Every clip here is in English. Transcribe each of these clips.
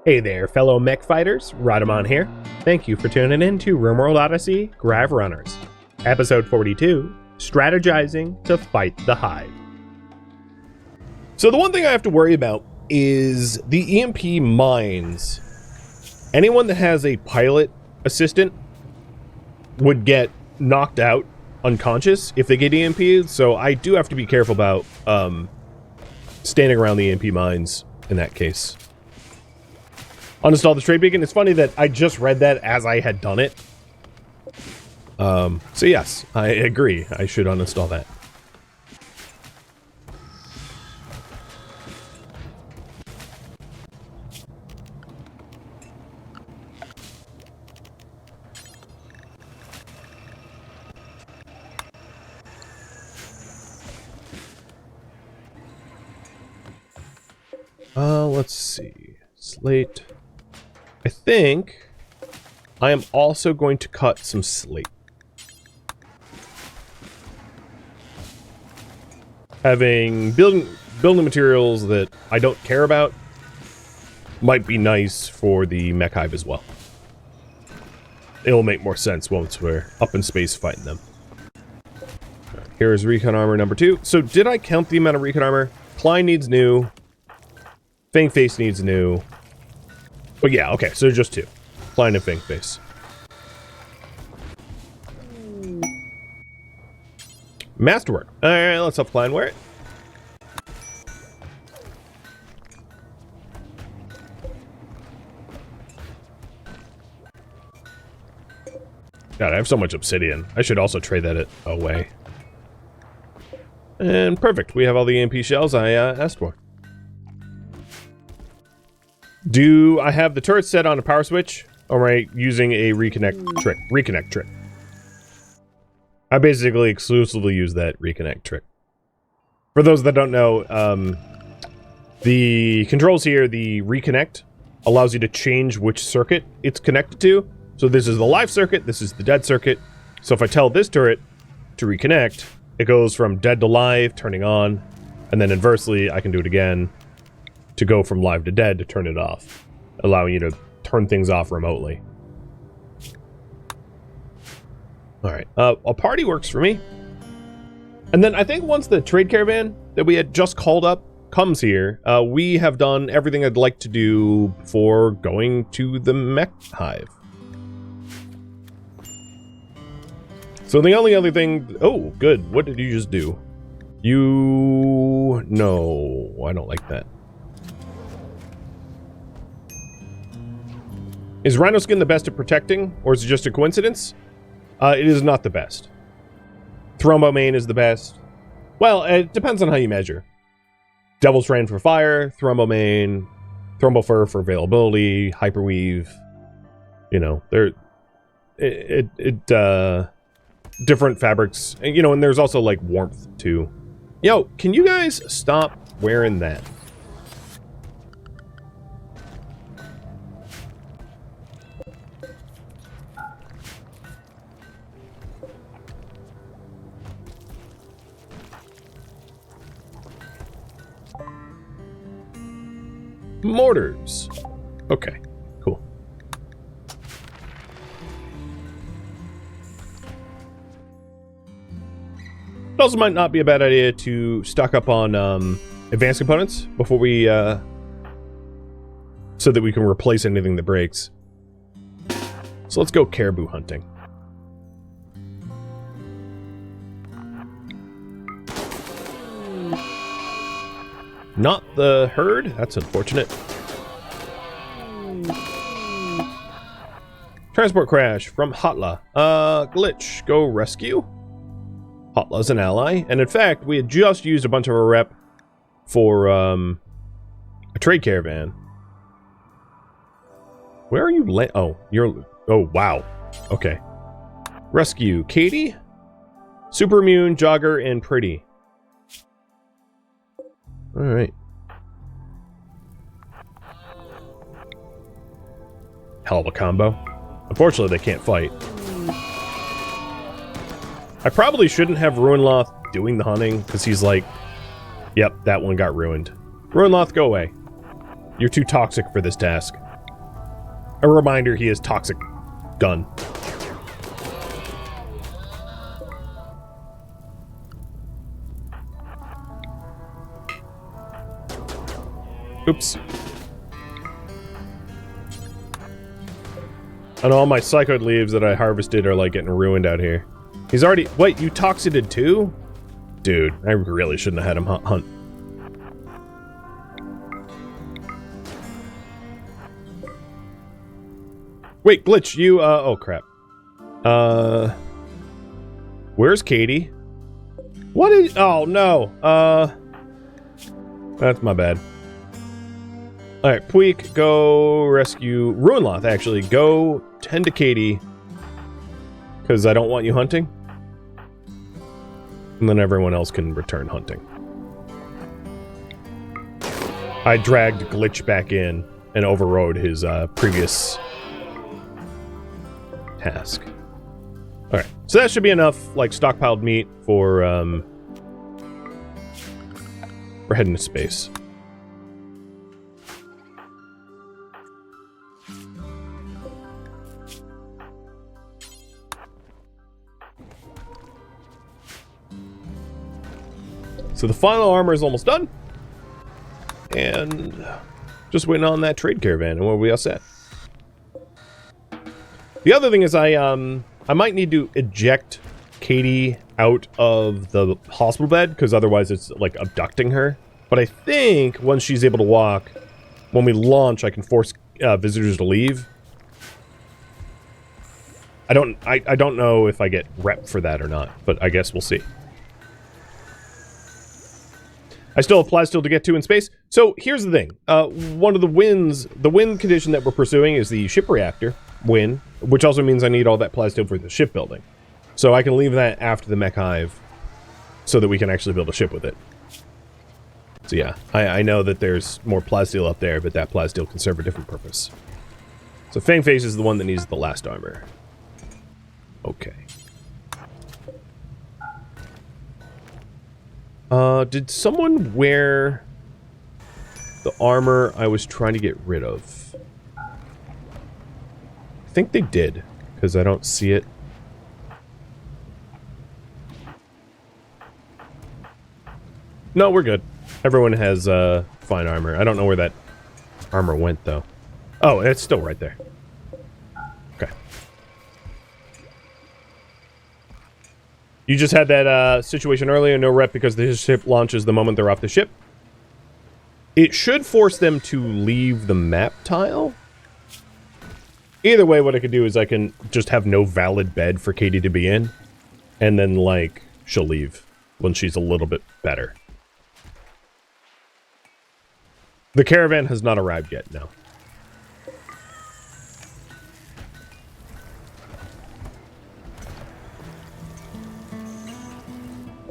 Hey there, fellow mech fighters, Rhadamant here. Thank you for tuning in to RimWorld Odyssey Grav Runners. Episode 42, Strategizing to Fight the Hive. So the one thing I have to worry about is the EMP mines. Anyone that has a pilot assistant would get knocked out unconscious if they get EMP'd, so I do have to be careful about standing around the EMP mines in that case. Uninstall the trade beacon. It's funny that I just read that as I had done it. So yes, I agree. I should uninstall that. Let's see. Slate. I think I am also going to cut some slate. Having building materials that I don't care about might be nice for the Mech Hive as well. It'll make more sense once we're up in space fighting them. Here's recon armor number 2. So did I count the amount of recon armor? Klein needs new. Fang Face needs new. But yeah, okay, so just 2. Klein and Fang Face. Masterwork. Alright, let's have Klein wear it. God, I have so much obsidian. I should also trade that away. And perfect. We have all the EMP shells I asked for. Do I have the turret set on a power switch, or am I using a reconnect trick? I basically exclusively use that reconnect trick. For those that don't know, the controls here, the reconnect, allows you to change which circuit it's connected to. So this is the live circuit, this is the dead circuit. So if I tell this turret to reconnect, it goes from dead to live, turning on, and then inversely, I can do it again to go from live to dead to turn it off, allowing you to turn things off remotely. Alright, a party works for me. And then I think once the trade caravan that we had just called up comes here, we have done everything I'd like to do before going to the Mech Hive. So the only other thing... Oh, good. What did you just do? No, I don't like that. Is Rhino Skin the best at protecting, or is it just a coincidence? It is not the best. Thrombomane is the best. Well, it depends on how you measure. Devil's Rain for fire, Thrombomane, Thrombofur for availability, Hyperweave. You know, different fabrics. You know, and there's also, like, warmth, too. Yo, can you guys stop wearing that? Mortars. Okay, cool. It also might not be a bad idea to stock up on advanced components before we so that we can replace anything that breaks. So let's go caribou hunting. Not the herd? That's unfortunate. Transport crash from Hotla. Glitch. Go rescue. Hotla's an ally. And in fact, we had just used a bunch of our rep for a trade caravan. Where are you? Oh, you're... Oh, wow. Okay. Rescue. Katie? Super immune, jogger, and pretty. Alright. Hell of a combo. Unfortunately, they can't fight. I probably shouldn't have Ruinloth doing the hunting, because he's like, yep, that one got ruined. Ruinloth, go away. You're too toxic for this task. A reminder, he has toxic gun. Oops. And all my psychoid leaves that I harvested are like getting ruined out here. He's already... Wait, you toxited too? Dude, I really shouldn't have had him hunt. Wait, Glitch, you, oh crap. Where's Katie? What is... Oh, no. That's my bad. Alright, Puig, go rescue... Ruinloth, actually. Go tend to Katie. Because I don't want you hunting. And then everyone else can return hunting. I dragged Glitch back in and overrode his previous task. Alright, so that should be enough, like, stockpiled meat for heading to space. So the final armor is almost done. And just waiting on that trade caravan, and we'll be all set. The other thing is I might need to eject Katie out of the hospital bed, because otherwise it's like abducting her. But I think once she's able to walk, when we launch, I can force visitors to leave. I don't know if I get rep for that or not, but I guess we'll see. I still have Plasteel to get to in space. So here's the thing. One of the wind condition that we're pursuing is the ship reactor win, which also means I need all that Plasteel for the shipbuilding. So I can leave that after the Mech Hive so that we can actually build a ship with it. So yeah, I know that there's more Plasteel up there, but that Plasteel can serve a different purpose. So Fangface is the one that needs the last armor. Okay. Did someone wear the armor I was trying to get rid of? I think they did, because I don't see it. No, we're good. Everyone has fine armor. I don't know where that armor went, though. Oh, it's still right there. Okay. You just had that situation earlier, no rep because the ship launches the moment they're off the ship. It should force them to leave the map tile. Either way, what I could do is I can just have no valid bed for Katie to be in. And then, like, she'll leave when she's a little bit better. The caravan has not arrived yet, no.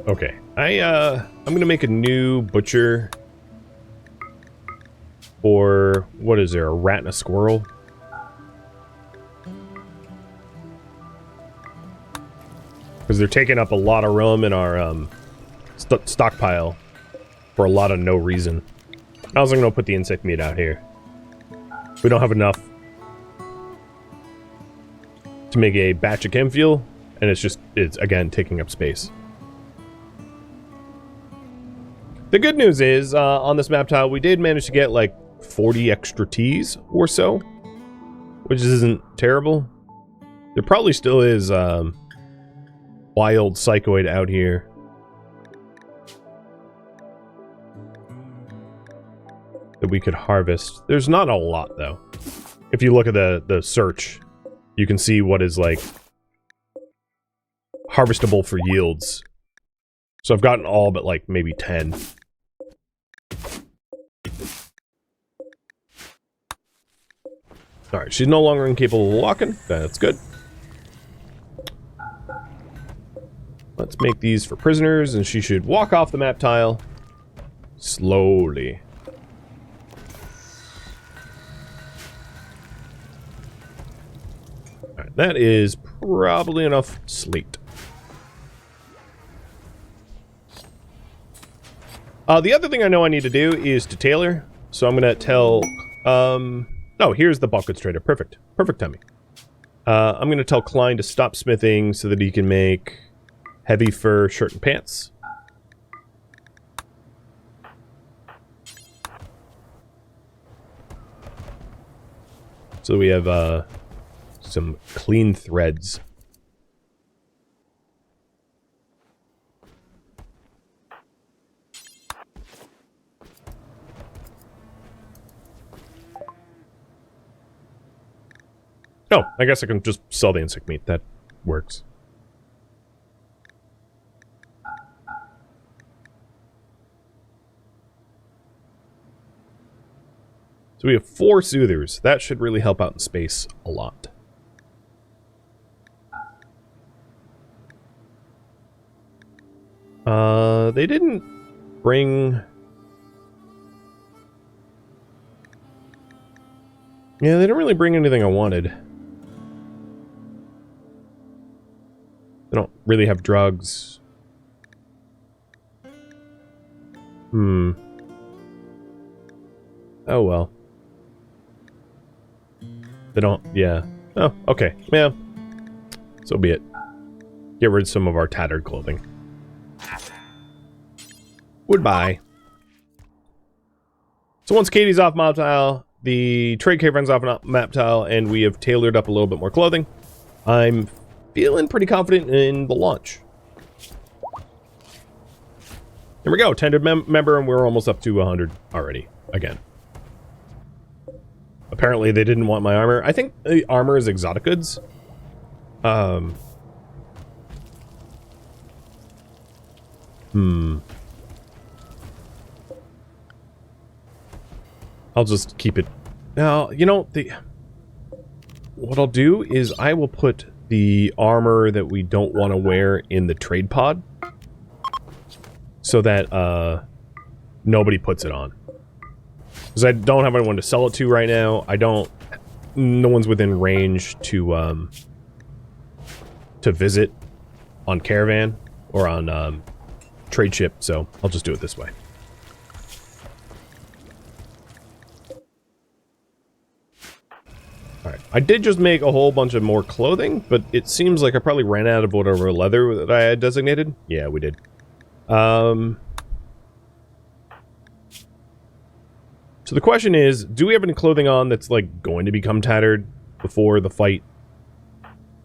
Okay, I'm gonna make a new butcher for, what is there, a rat and a squirrel? Because they're taking up a lot of room in our stockpile for a lot of no reason. I was gonna put the insect meat out here. We don't have enough to make a batch of chem fuel, and it's again taking up space. The good news is, on this map tile, we did manage to get, like, 40 extra Ts or so, which isn't terrible. There probably still is, wild psychoid out here. That we could harvest. There's not a lot, though. If you look at the search, you can see what is, like, harvestable for yields. So I've gotten all but, like, maybe 10. Alright, she's no longer incapable of walking. That's good. Let's make these for prisoners, and she should walk off the map tile slowly. Alright, that is probably enough slate. The other thing I know I need to do is to tailor. So I'm gonna tell, Oh, here's the bulk goods trader. Perfect. Perfect timing. I'm going to tell Klein to stop smithing so that he can make heavy fur shirt and pants. So we have some clean threads. Oh, I guess I can just sell the insect meat. That works. So we have 4 soothers. That should really help out in space a lot. They didn't bring... Yeah, they didn't really bring anything I wanted. They don't really have drugs. Oh well. They don't, yeah. Oh, okay. Yeah. So be it. Get rid of some of our tattered clothing. Goodbye. So once Katie's off map tile, the trade caravan's off map tile, and we have tailored up a little bit more clothing, I'm feeling pretty confident in the launch. Here we go, 10 member, and we're almost up to 100 already, again. Apparently they didn't want my armor. I think the armor is exotic goods. I'll just keep it. Now, you know, what I'll do is I will put the armor that we don't want to wear in the trade pod so that nobody puts it on. Because I don't have anyone to sell it to right now. No one's within range to visit on caravan or on trade ship, so I'll just do it this way. Alright, I did just make a whole bunch of more clothing, but it seems like I probably ran out of whatever leather that I had designated. Yeah, we did. So the question is, do we have any clothing on that's, like, going to become tattered before the fight?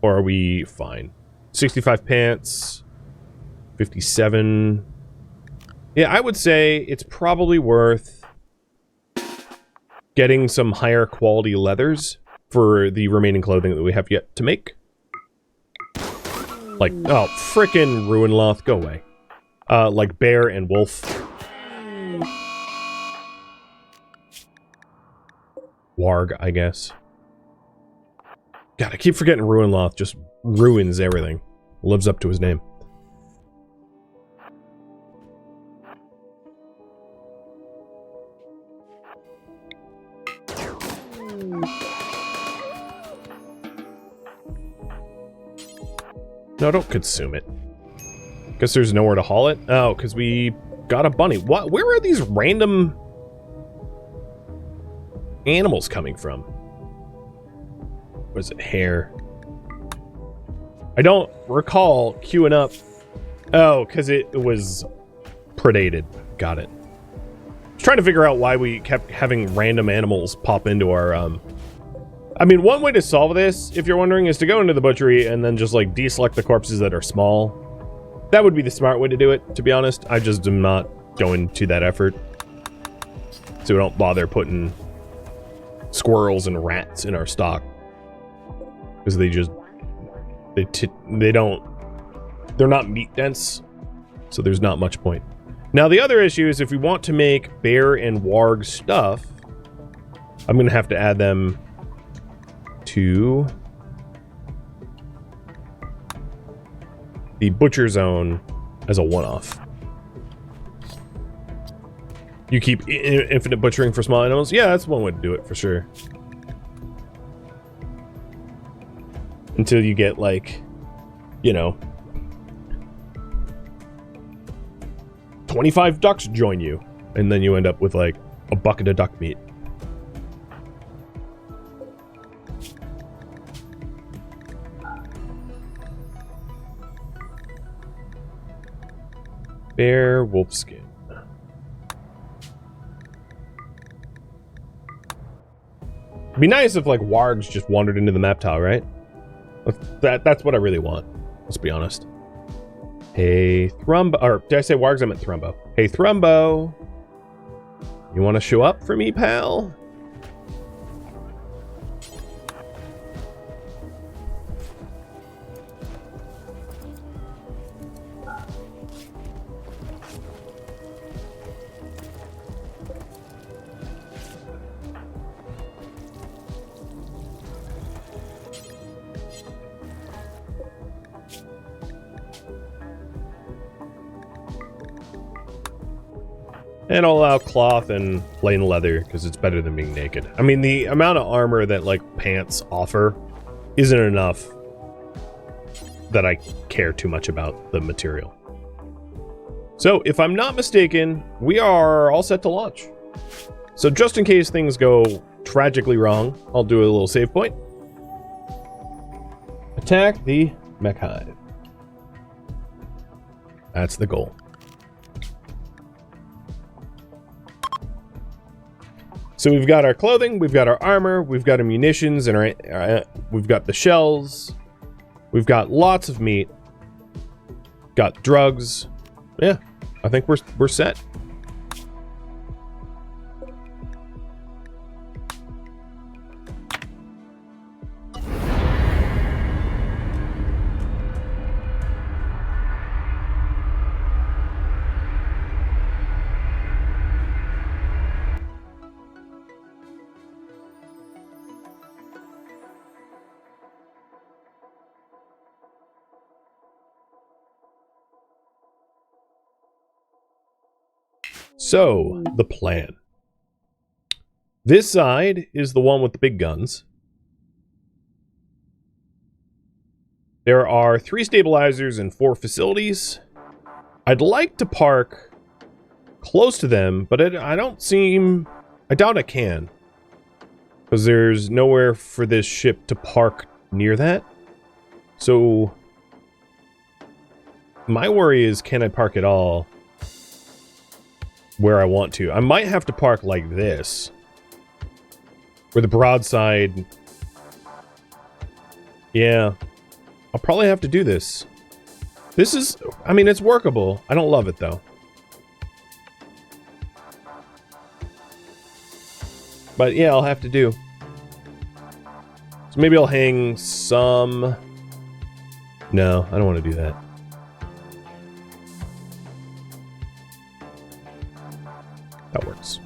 Or are we fine? 65 pants. 57. Yeah, I would say it's probably worth getting some higher quality leathers for the remaining clothing that we have yet to make. Like, oh, frickin' Ruinloth, go away. Like bear and wolf. Warg, I guess. God, I keep forgetting Ruinloth just ruins everything. Lives up to his name. No, don't consume it. Guess there's nowhere to haul it? Oh, because we got a bunny. What? Where are these random animals coming from? What is it? Hair. I don't recall queuing up. Oh, because it was predated. Got it. I was trying to figure out why we kept having random animals pop into our, I mean, one way to solve this, if you're wondering, is to go into the butchery and then just, like, deselect the corpses that are small. That would be the smart way to do it, to be honest. I just am not going to that effort. So we don't bother putting squirrels and rats in our stock. Because they just... They're not meat dense. So there's not much point. Now, the other issue is if we want to make bear and warg stuff, I'm going to have to add them to the butcher zone as a one-off. You keep infinite butchering for small animals? Yeah, that's one way to do it for sure. Until you get, like, you know, 25 ducks join you, and then you end up with, like, a bucket of duck meat. Bear wolf skin. It'd be nice if like wargs just wandered into the map tile, right? That's what I really want. Let's be honest. Hey Thrumbo, or did I say wargs? I meant Thrumbo. Hey Thrumbo, you want to show up for me, pal? And I'll allow cloth and plain leather because it's better than being naked. I mean, the amount of armor that like pants offer isn't enough that I care too much about the material. So if I'm not mistaken, we are all set to launch. So just in case things go tragically wrong, I'll do a little save point. Attack the Mech Hive. That's the goal. So we've got our clothing, we've got our armor, we've got our munitions, and we've got the shells. We've got lots of meat. Got drugs. Yeah, I think we're set. So, the plan. This side is the one with the big guns. There are 3 stabilizers and 4 facilities. I'd like to park close to them, but I doubt I can. Because there's nowhere for this ship to park near that. So, my worry is, can I park at all where I want to? I might have to park like this, where the broadside. Yeah, I'll probably have to do this. This is, I mean, it's workable. I don't love it though. But yeah, I'll have to do. So maybe I'll hang some. No, I don't want to do that. That works.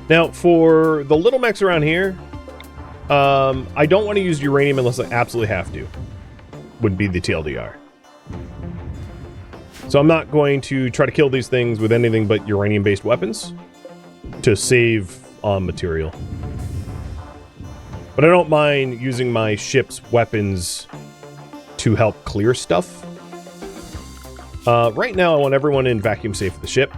Now, for the little mechs around here, I don't want to use uranium unless I absolutely have to. Would be the TLDR. So I'm not going to try to kill these things with anything but uranium-based weapons to save on material. But I don't mind using my ship's weapons to help clear stuff. Right now I want everyone in vacuum safe of the ship.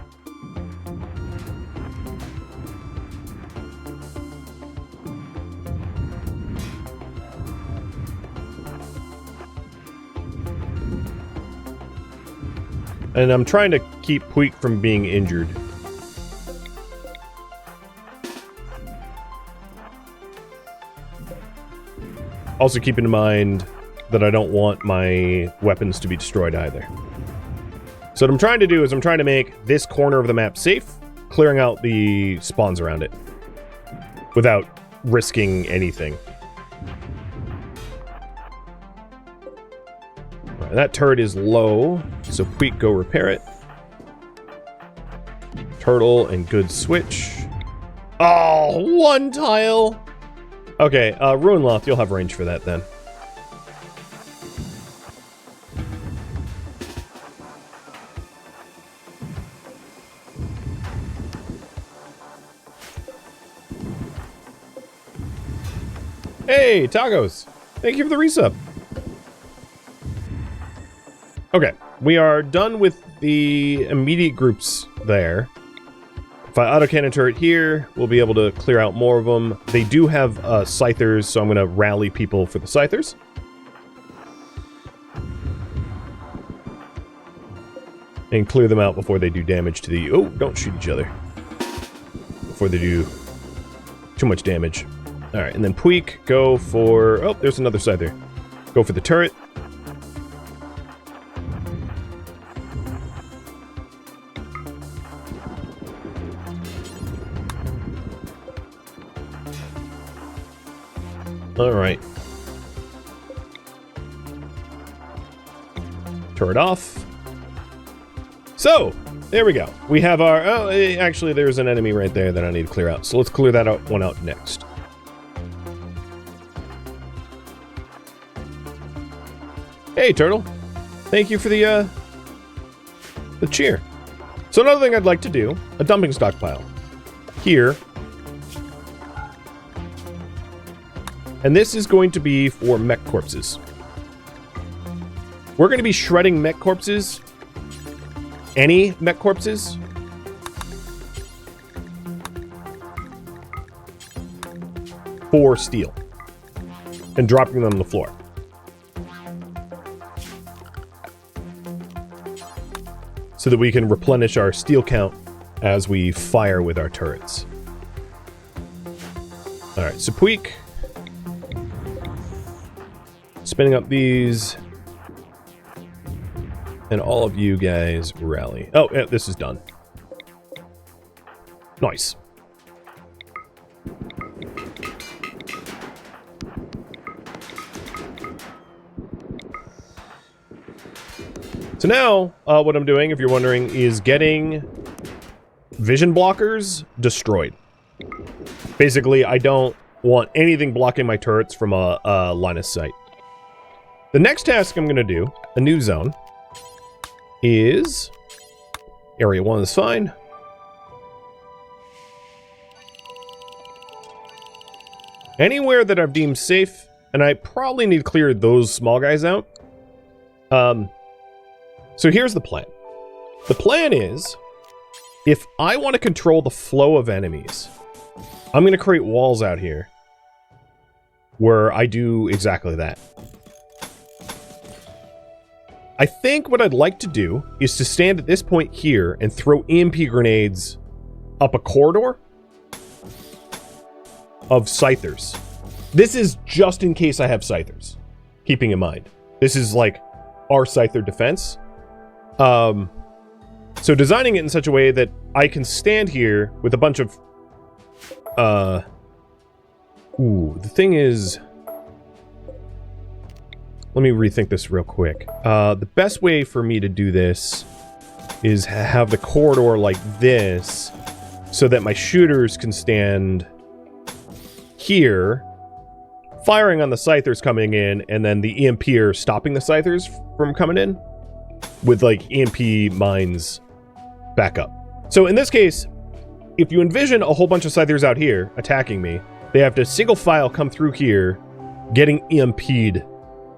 And I'm trying to keep Puig from being injured. Also keeping in mind that I don't want my weapons to be destroyed either. So what I'm trying to do is I'm trying to make this corner of the map safe, clearing out the spawns around it without risking anything. That turret is low, so Puig, go repair it. Turtle and good switch. Oh, 1 tile! Okay, Ruinloth, you'll have range for that then. Hey, Tacos! Thank you for the resub. Okay, we are done with the immediate groups there. If I autocannon turret here, we'll be able to clear out more of them. They do have scythers, so I'm going to rally people for the scythers. And clear them out before they do damage to the... Oh, don't shoot each other. Before they do too much damage. Alright, and then Puig, go for... Oh, there's another scyther. Go for the turret. Alright. Turret off. So, there we go. We have our... Oh, actually, there's an enemy right there that I need to clear out. So let's clear that one out next. Hey, Turtle. Thank you for the cheer. So another thing I'd like to do, a dumping stockpile. Here. And this is going to be for mech corpses. We're going to be shredding mech corpses. Any mech corpses. For steel. And dropping them on the floor. So that we can replenish our steel count as we fire with our turrets. Alright, so Puig. Spinning up these. And all of you guys rally. Oh, yeah, this is done. Nice. So now, what I'm doing, if you're wondering, is getting vision blockers destroyed. Basically, I don't want anything blocking my turrets from a line of sight. The next task I'm going to do, a new zone, is... Area 1 is fine. Anywhere that I've deemed safe, and I probably need to clear those small guys out. So here's the plan. The plan is, if I want to control the flow of enemies, I'm going to create walls out here where I do exactly that. I think what I'd like to do is to stand at this point here and throw EMP grenades up a corridor of scythers. This is just in case I have scythers, keeping in mind. This is like our scyther defense. So designing it in such a way that I can stand here with a bunch of... the thing is... Let me rethink this real quick. The best way for me to do this is have the corridor like this so that my shooters can stand here, firing on the scythers coming in, and then the EMPer stopping the scythers from coming in with like EMP mines back up. So in this case, if you envision a whole bunch of scythers out here attacking me, they have to single file come through here, getting EMP'd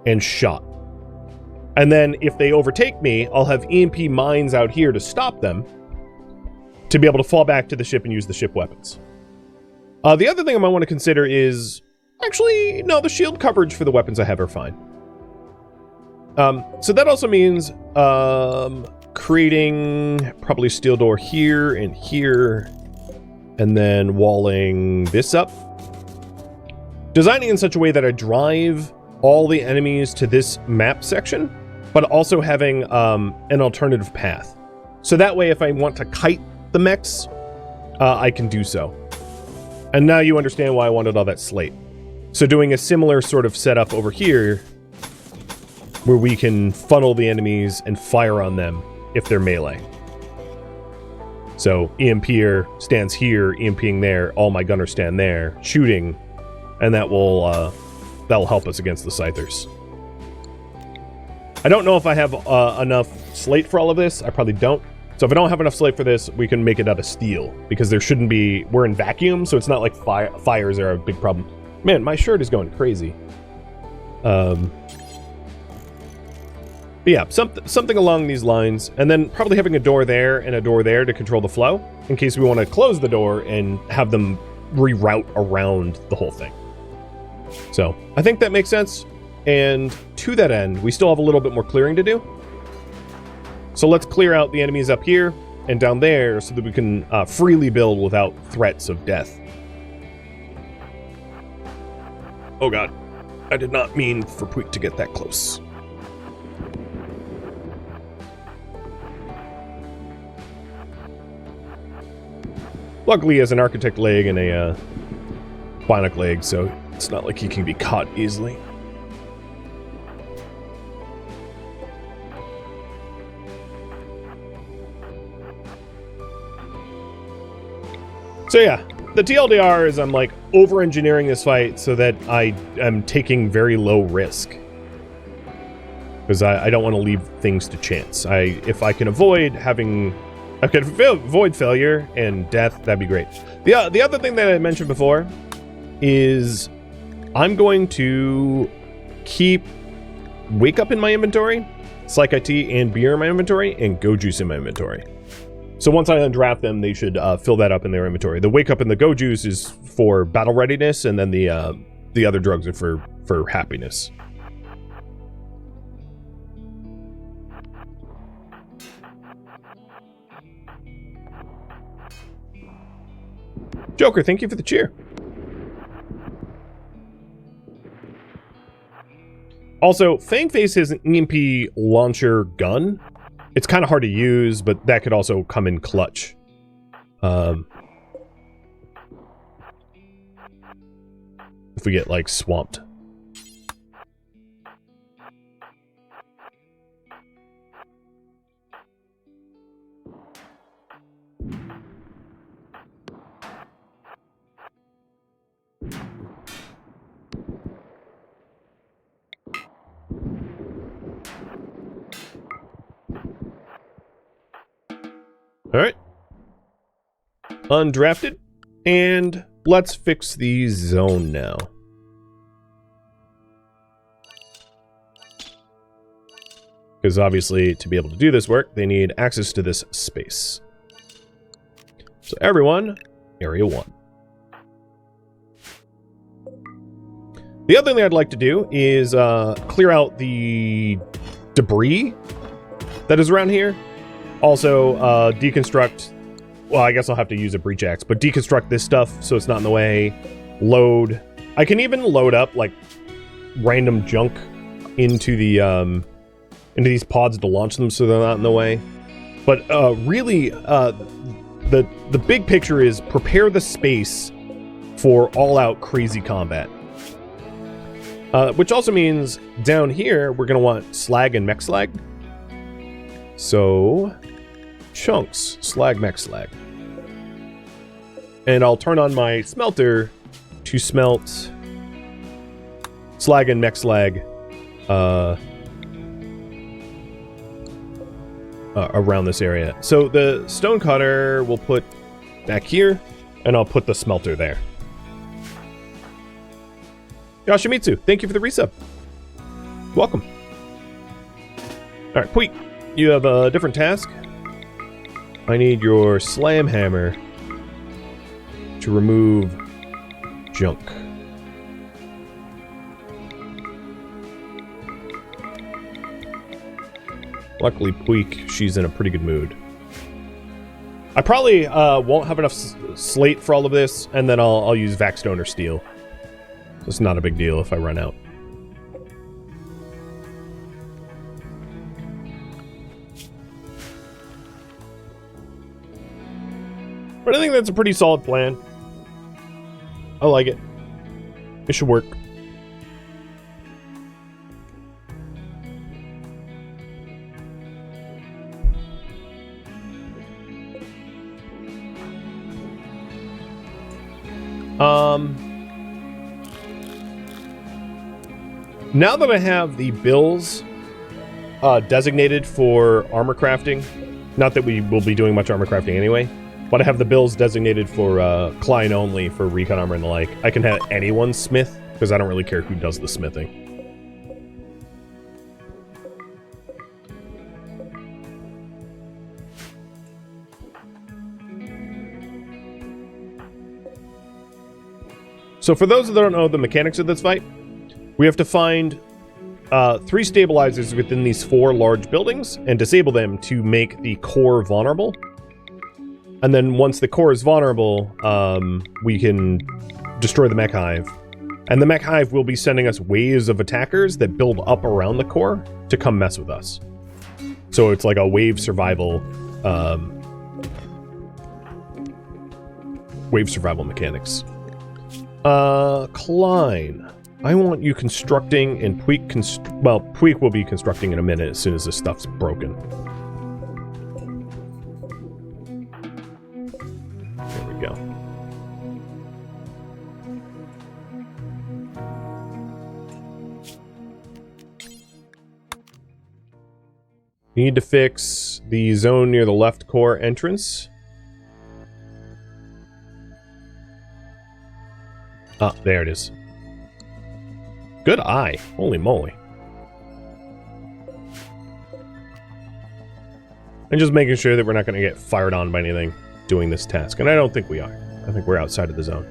and shot. And then if they overtake me, I'll have EMP mines out here to stop them, to be able to fall back to the ship and use the ship weapons. The other thing I might want to consider is... Actually, no, the shield coverage for the weapons I have are fine. So that also means creating probably steel door here and here, and then walling this up. Designing in such a way that I drive all the enemies to this map section, but also having an alternative path. So that way, if I want to kite the mechs, I can do so. And now you understand why I wanted all that slate. So doing a similar sort of setup over here, where we can funnel the enemies and fire on them if they're melee. So EMPer stands here, EMPing there, all my gunners stand there, shooting, and that will that'll help us against the scythers. I don't know if I have enough slate for all of this. I probably don't. So if I don't have enough slate for this, we can make it out of steel, because there shouldn't be... We're in vacuum, so it's not like fires are a big problem. Man, my shirt is going crazy. But yeah, something along these lines, and then probably having a door there and a door there to control the flow, in case we want to close the door and have them reroute around the whole thing. So I think that makes sense, and to that end, we still have a little bit more clearing to do. So let's clear out the enemies up here and down there so that we can freely build without threats of death. Oh god, I did not mean for Puig to get that close. Luckily, he has an architect leg and a bionic leg, so it's not like he can be caught easily. So yeah, the TLDR is I'm like over-engineering this fight so that I am taking very low risk. Because I don't want to leave things to chance. If I can avoid having... I could avoid failure and death, that'd be great. The other thing that I mentioned before is I'm going to keep Wake Up in my inventory, Psych IT and Beer in my inventory, and Go Juice in my inventory. So once I undraft them, they should fill that up in their inventory. The Wake Up and the Go Juice is for battle readiness, and then the other drugs are for happiness. Joker, thank you for the cheer. Also, Fangface has an EMP launcher gun. It's kind of hard to use, but that could also come in clutch. If we get, like, swamped. Alright. Undrafted. And let's fix the zone now. Because obviously, to be able to do this work, they need access to this space. So everyone, Area 1. The other thing I'd like to do is clear out the debris that is around here. Also, deconstruct... Well, I guess I'll have to use a breach axe, but deconstruct this stuff so it's not in the way. Load. I can even load up, like, random junk into the, into these pods to launch them so they're not in the way. But, really, the big picture is prepare the space for all-out crazy combat. Which also means down here, we're going to want slag and mech slag. So, chunks, slag, mech slag. And I'll turn on my smelter to smelt slag and mech slag around this area. So the stone cutter we'll put back here, and I'll put the smelter there. Yoshimitsu, thank you for the resub. Welcome. Alright, Puig, you have a different task. I need your slam hammer to remove junk. Luckily, Puig, she's in a pretty good mood. I probably won't have enough slate for all of this, and then I'll use Vaxstone or steel. It's not a big deal if I run out. But I think that's a pretty solid plan. I like it. It should work. Now that I have the bills designated for armor crafting, not that we will be doing much armor crafting anyway, but I have the bills designated for Klein only for recon armor and the like. I can have anyone smith, because I don't really care who does the smithing. So for those that don't know the mechanics of this fight, we have to find 3 stabilizers within these 4 large buildings and disable them to make the core vulnerable. And then once the core is vulnerable, we can destroy the Mech Hive. And the Mech Hive will be sending us waves of attackers that build up around the core to come mess with us. So it's like a wave survival mechanics. Klein, I want you constructing, and Puig will be constructing in a minute as soon as this stuff's broken. There we go. Need to fix the zone near the left core entrance. Ah, there it is. Good eye. Holy moly. And just making sure that we're not going to get fired on by anything doing this task. And I don't think we are. I think we're outside of the zone.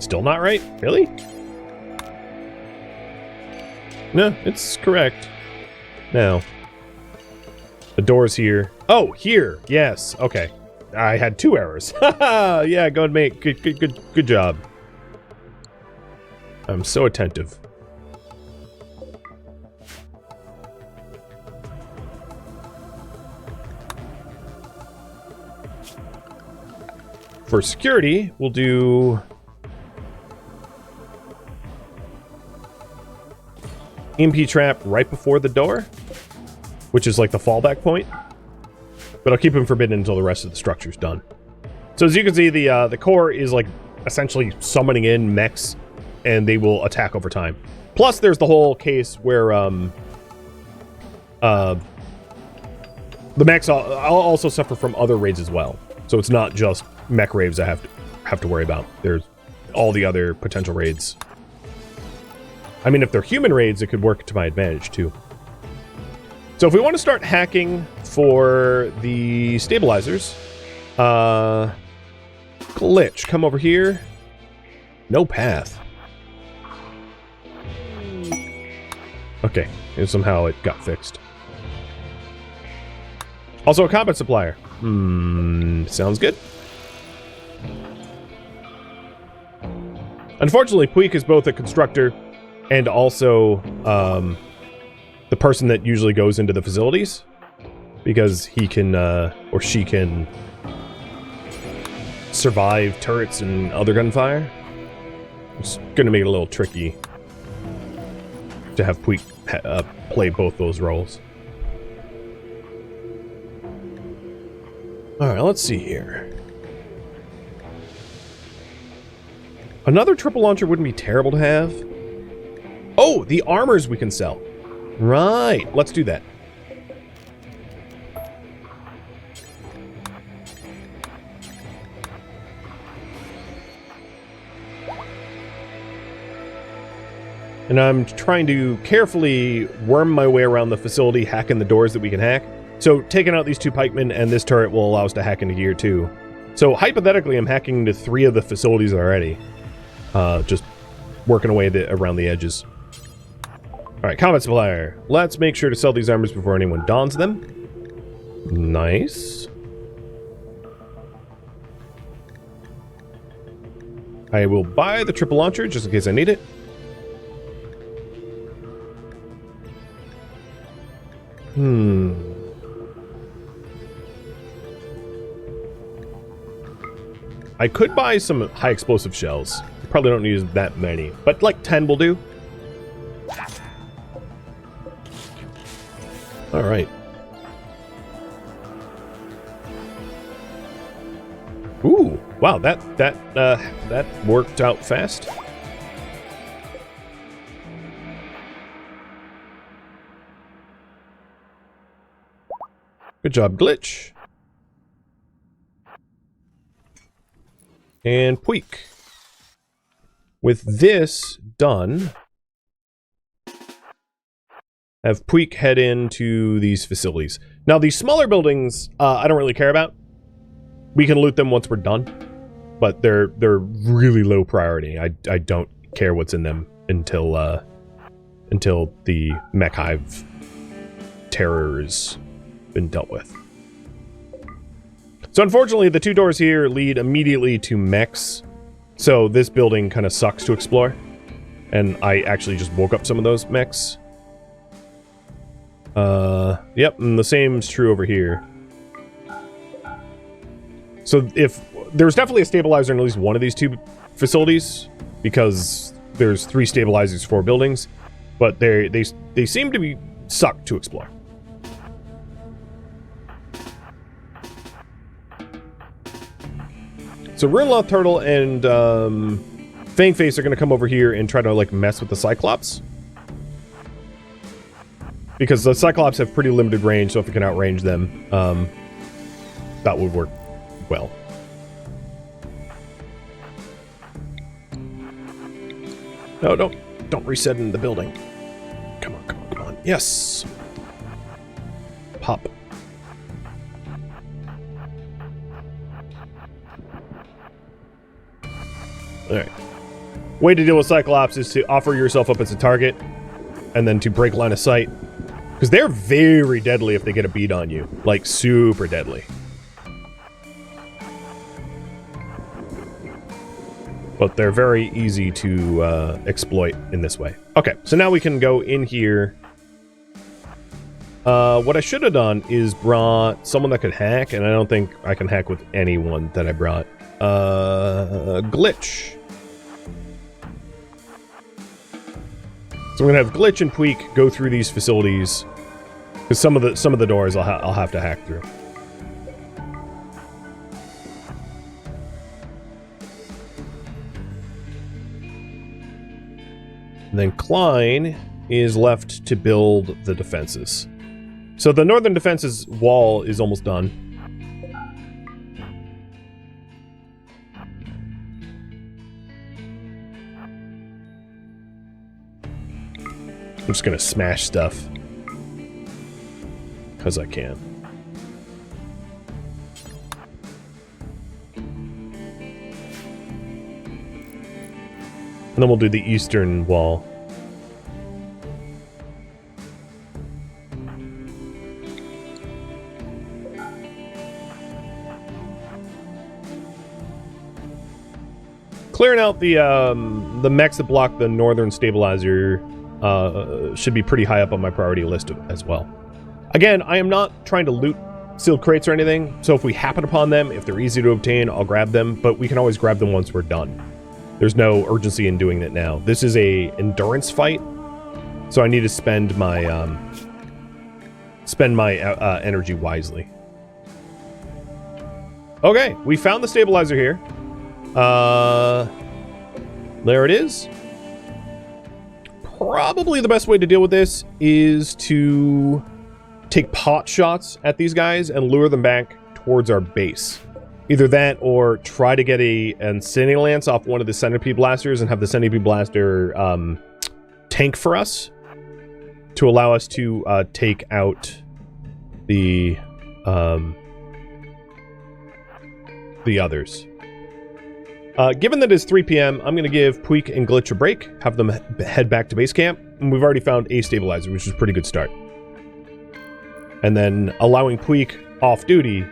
Still not right? Really? No, it's correct. Now. The door's here. Oh, here! Yes, okay. I had 2 errors. Yeah, go and make. Good job. I'm so attentive. For security, we'll do EMP trap right before the door, which is like the fallback point. But I'll keep him forbidden until the rest of the structure's done. So as you can see, the core is like essentially summoning in mechs, and they will attack over time. Plus, there's the whole case where the mechs also suffer from other raids as well. So it's not just mech raids I have to worry about. There's all the other potential raids. I mean, if they're human raids, it could work to my advantage too. So if we want to start hacking for the stabilizers, glitch, come over here. No path. Okay, and somehow it got fixed. Also a combat supplier. Sounds good. Unfortunately, Puig is both a constructor and also the person that usually goes into the facilities, because he can, or she can, survive turrets and other gunfire. It's going to make it a little tricky to have Puig play both those roles. Alright, let's see here. Another triple launcher wouldn't be terrible to have. Oh, the armors we can sell. Right, let's do that. And I'm trying to carefully worm my way around the facility, hacking the doors that we can hack. So taking out these 2 pikemen and this turret will allow us to hack into gear too. So hypothetically, I'm hacking into 3 of the facilities already. Just working away around the edges. Alright, combat supplier. Let's make sure to sell these armors before anyone dons them. Nice. I will buy the triple launcher just in case I need it. I could buy some high explosive shells. Probably don't use that many, but like 10 will do. All right. Ooh, wow, that worked out fast. Good job, Glitch. And Puig. With this done, have Puig head into these facilities. Now, these smaller buildings, I don't really care about. We can loot them once we're done, but they're really low priority. I don't care what's in them until the Mech Hive terror has been dealt with. So unfortunately, the 2 doors here lead immediately to mechs, so this building kind of sucks to explore. And I actually just woke up some of those mechs. Yep, and the same's true over here. So if there's definitely a stabilizer in at least one of these 2 facilities, because there's 3 stabilizers for buildings, but they seem to be suck to explore. So Runelot Turtle and Fangface are going to come over here and try to like mess with the Cyclops. Because the Cyclops have pretty limited range, so if we can outrange them, that would work well. No, don't reset in the building. Come on, come on, come on. Yes! Pop. Alright. Way to deal with Cyclops is to offer yourself up as a target, and then to break line of sight. Because they're very deadly if they get a bead on you. Like, super deadly. But they're very easy to exploit in this way. Okay, so now we can go in here. What I should have done is brought someone that could hack, and I don't think I can hack with anyone that I brought. Glitch. So I'm gonna have Glitch and Puig go through these facilities, because some of the doors I'll have to hack through. And then Klein is left to build the defenses. So the northern defenses wall is almost done. I'm just gonna smash stuff. Because I can. And then we'll do the eastern wall. Clearing out the mechs that block the northern stabilizer should be pretty high up on my priority list as well. Again, I am not trying to loot sealed crates or anything, so if we happen upon them, if they're easy to obtain, I'll grab them, but we can always grab them once we're done. There's no urgency in doing it now. This is a endurance fight, so I need to spend my energy wisely. Okay, we found the stabilizer here. There it is. Probably the best way to deal with this is to take pot shots at these guys and lure them back towards our base. Either that or try to get an Sending Lance off one of the Centipede Blasters and have the Centipede Blaster tank for us to allow us to take out the others. Given that it's 3 p.m., I'm going to give Puig and Glitch a break, have them head back to base camp, and we've already found a stabilizer, which is a pretty good start. And then allowing Puig off duty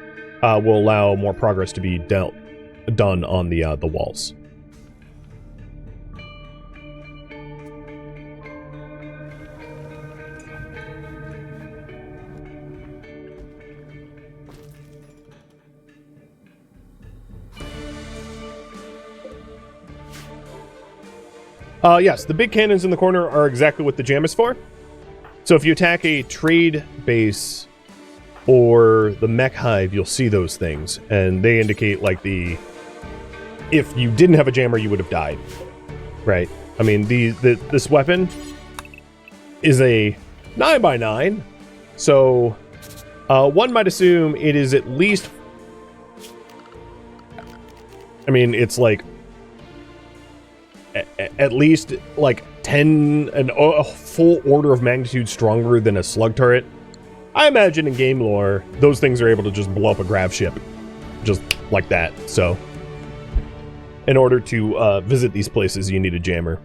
will allow more progress to be done on the walls. Yes, the big cannons in the corner are exactly what the jam is for. So if you attack a trade base or the Mech Hive, you'll see those things. And they indicate, like, if you didn't have a jammer, you would have died. Right? I mean, this weapon is a 9x9. So one might assume it is at least... I mean, it's like... at least like 10 and a full order of magnitude stronger than a slug turret. I imagine in game lore, those things are able to just blow up a grav ship. Just like that. So in order to visit these places, you need a jammer,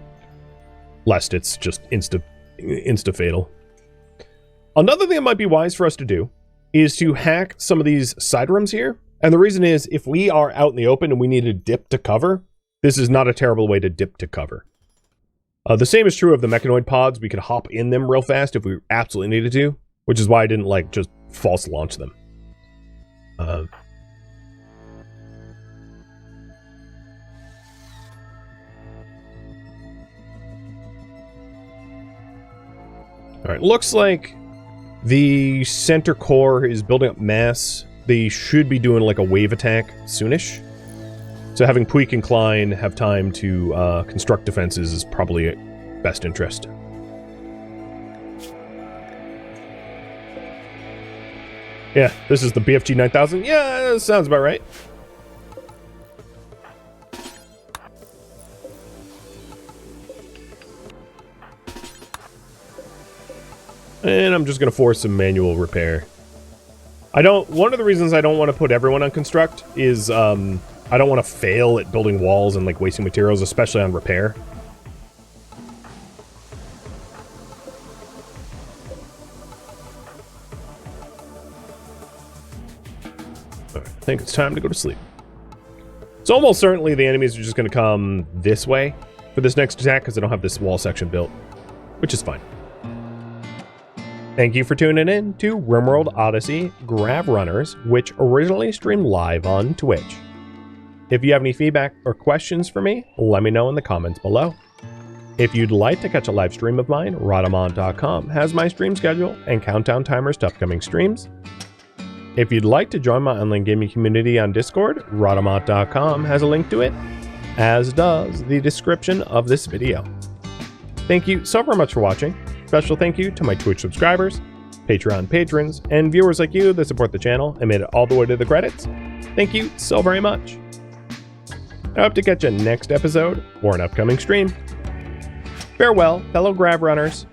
lest it's just insta-fatal. Another thing that might be wise for us to do is to hack some of these side rooms here. And the reason is, if we are out in the open and we need to dip to cover, this is not a terrible way to dip to cover. The same is true of the mechanoid pods. We could hop in them real fast if we absolutely needed to, which is why I didn't like just false launch them. All right, looks like the center core is building up mass. They should be doing like a wave attack soonish. So having Puig and Klein have time to construct defenses is probably best interest. Yeah, this is the BFG 9000. Yeah, that sounds about right. And I'm just going to force some manual repair. One of the reasons I don't want to put everyone on construct is I don't want to fail at building walls and like wasting materials, especially on repair. All right, I think it's time to go to sleep. So almost certainly the enemies are just going to come this way for this next attack because I don't have this wall section built, which is fine. Thank you for tuning in to RimWorld Odyssey Grav Runners, which originally streamed live on Twitch. If you have any feedback or questions for me, let me know in the comments below. If you'd like to catch a live stream of mine, Rhadamant.com has my stream schedule and countdown timers to upcoming streams. If you'd like to join my online gaming community on Discord, Rhadamant.com has a link to it, as does the description of this video. Thank you so very much for watching. Special thank you to my Twitch subscribers, Patreon patrons, and viewers like you that support the channel and made it all the way to the credits. Thank you so very much. I hope to catch you next episode or an upcoming stream. Farewell, fellow Grav Runners.